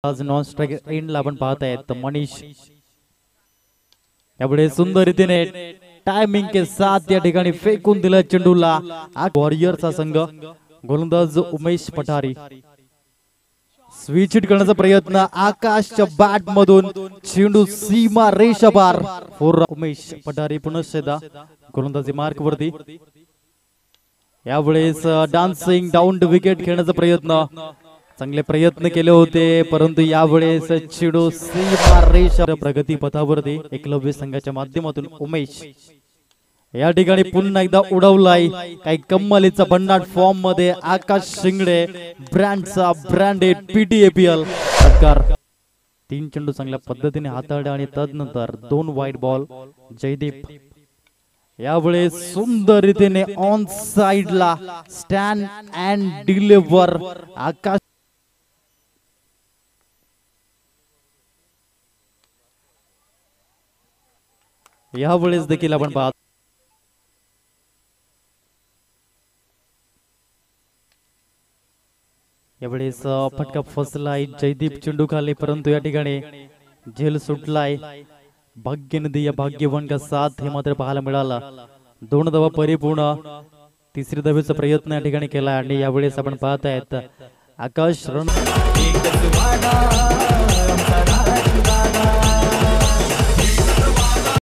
आज non strike एंडला आपण पाहत आहेत मनीष यापुढे सुंदर रीतीने टायमिंग के साथ या ठिकाणी फेकून दिला चेंडूला वॉरियरचा संघ गोलंदाज उमेश पठारी स्विच हिट करण्याचा प्रयत्न आकाशच्या बॅट मधून चेंडू सीमा रेषा पार फोर उमेश पठारी पुनश्च गोलंदाजी मार्क वरती यावेळेस डान्सिंग डाऊन टू विकेट खेळण्याचा प्रयत्न चांगले प्रयत्न केले होते परंतु यावेळेस चेंडू सीमा रेषा प्रगती पथावरती एकलव्य संघाच्या माध्यमातून उमेश या ठिकाणी पुन्हा एकदा उडवलाय काही कम्मलीचा भन्नाट फॉर्म मध्ये आकाश शिंगडे ब्रँडचा ब्रँडेड पीटीएपीएल षटकार 3 चेंडू चांगल्या पद्धतीने हाताळले आणि तदनंतर 2 वाईड बॉल जयदीप यावेळेस सुंदर रीतीने ऑन साइडला स्टँड अँड डिलिव्हर आकाश यावेळेस देखील आपण पाहतो यावेळेस फटका फसलाय जयदीप चेंडू खाली परंतु या ठिकाणी झेल सुटलाय भाग्य नदी या भाग्यवान का साथ हे मात्र पाहायला मिळाला 2 धावा परिपूर्ण तिसरी धावेचा प्रयत्न या ठिकाणी केला आणि यावेळेस आपण पाहत आहेत आकाश